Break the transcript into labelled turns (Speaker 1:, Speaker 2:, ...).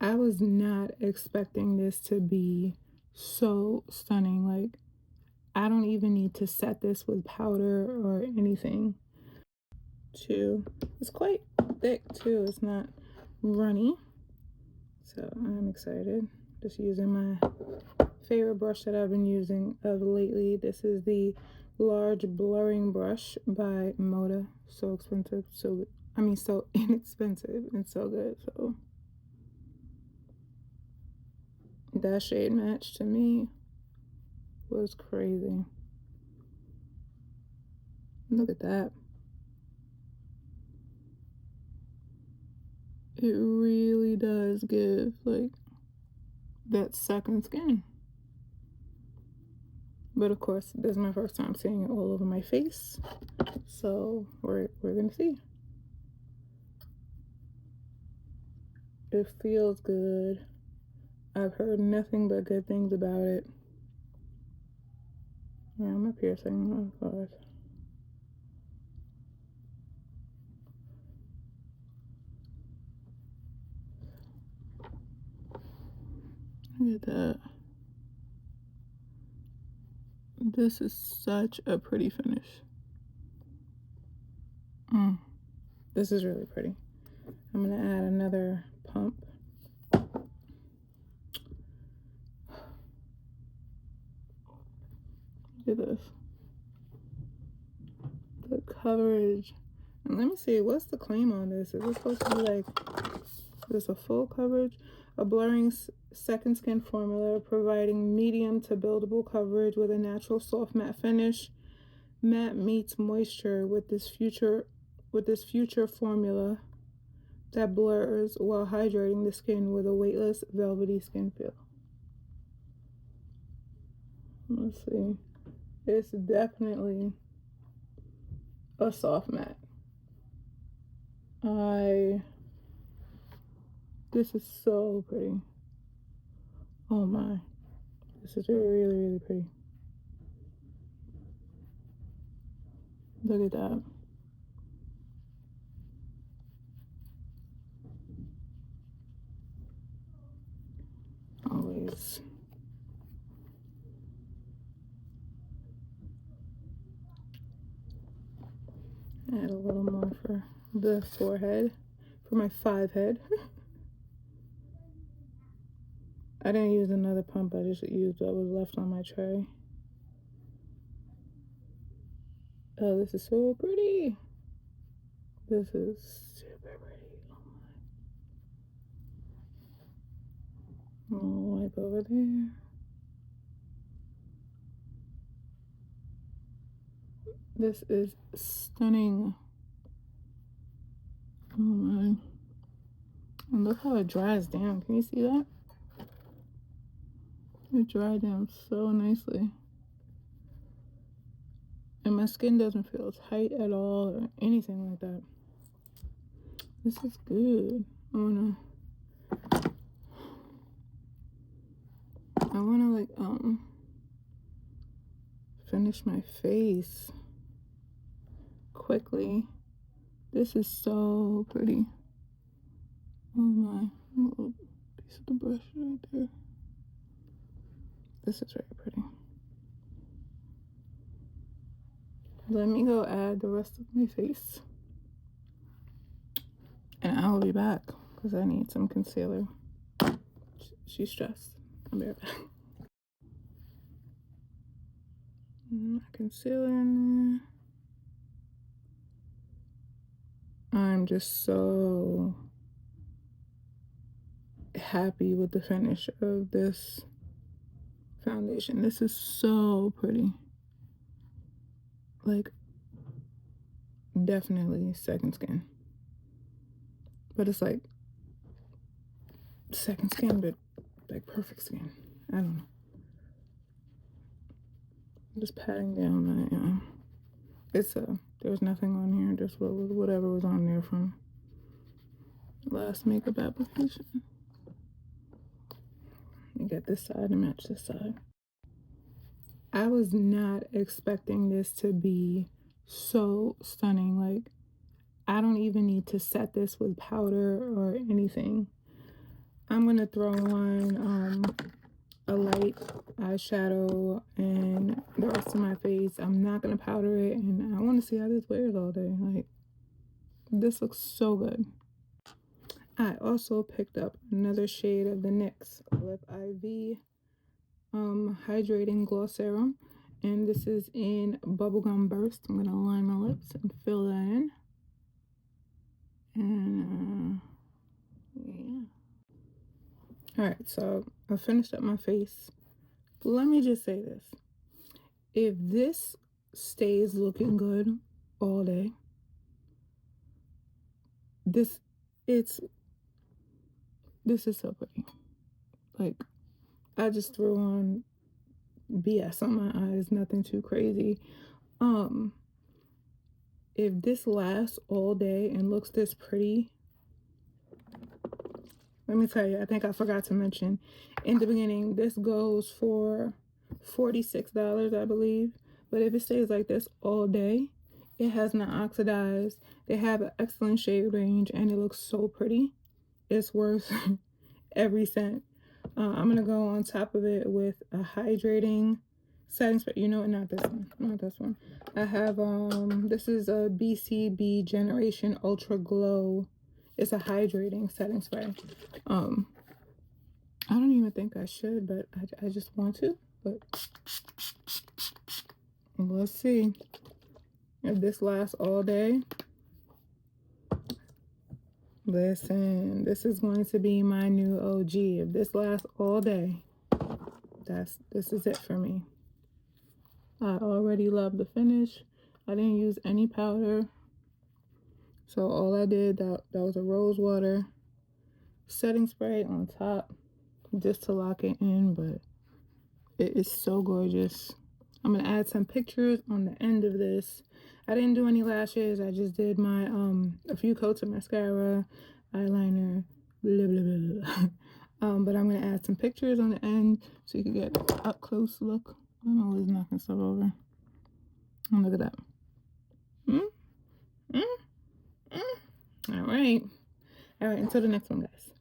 Speaker 1: I was not expecting this to be so stunning. Like, I don't even need to set this with powder or anything. Too, it's quite thick too. It's not runny. So I'm excited. Just using my favorite brush that I've been using of lately. This is the large blurring brush by Moda. So expensive, so inexpensive and so good. So that shade match to me was crazy. Look at that. It really does give like that second skin. But of course, this is my first time seeing it all over my face. So we're gonna see. It feels good. I've heard nothing but good things about it. Yeah, I'm up here saying, oh God. Look at that. This is such a pretty finish. This is really pretty. I'm gonna add another pump. Look at this. The coverage. And let me see, what's the claim on this? Is this supposed to be like, is this a full coverage? A blurring second skin formula providing medium to buildable coverage with a natural soft matte finish. Matte meets moisture with this future formula that blurs while hydrating the skin with a weightless, velvety skin feel. Let's see. It's definitely a soft matte. This is so pretty. Oh my. This is really, really pretty. Look at that. Always. Add a little more for the forehead, for my 5 head. I didn't use another pump, I just used what was left on my tray. Oh, this is so pretty. This is super pretty. Oh my. I'll wipe over there. This is stunning. Oh my. And look how it dries down. Can you see that? It dried down so nicely. And my skin doesn't feel tight at all or anything like that. This is good. I wanna like finish my face quickly. This is so pretty. Oh my. A little piece of the brush right there. This is very pretty. Let me go add the rest of my face. And I will be back because I need some concealer. She's stressed. I'll be right back. My concealer in there. I'm just so happy with the finish of this foundation. This is so pretty. Like, definitely second skin. But it's like second skin, but like perfect skin. I don't know. I'm just patting down my there was nothing on here, just whatever was on there from last makeup application. You get this side to match this side. I was not expecting this to be so stunning. Like, I don't even need to set this with powder or anything. I'm gonna throw on a light eyeshadow and the rest of my face. I'm not gonna powder it, and I want to see how this wears all day. Like, this looks so good. I also picked up another shade of the NYX Lip IV hydrating gloss serum, and this is in bubblegum burst. I'm gonna line my lips and fill that in, and yeah. All right, so I finished up my face. Let me just say this: if this stays looking good all day, this it's this is so pretty. Like, I just threw on BS on my eyes, nothing too crazy. Um, if this lasts all day and looks this pretty, let me tell you, I think I forgot to mention in the beginning, this goes for $46, I believe. But if it stays like this all day, it has not oxidized. They have an excellent shade range, and it looks so pretty. It's worth every cent. I'm gonna go on top of it with a hydrating setting spray. You know what? Not this one. Not this one. I have this is a BCB Generation Ultra Glow. It's a hydrating setting spray. I don't even think I should, but I just want to. But let's see if this lasts all day. Listen, this is going to be my new OG. If this lasts all day, this is it for me. I already love the finish. I didn't use any powder. So all I did, that was a rose water setting spray on top just to lock it in, but it is so gorgeous. I'm gonna add some pictures on the end of this. I didn't do any lashes. I just did my a few coats of mascara, eyeliner, blah blah blah. But I'm gonna add some pictures on the end so you can get an up close look. I'm always knocking stuff over. And look at that. All right. Until the next one, guys.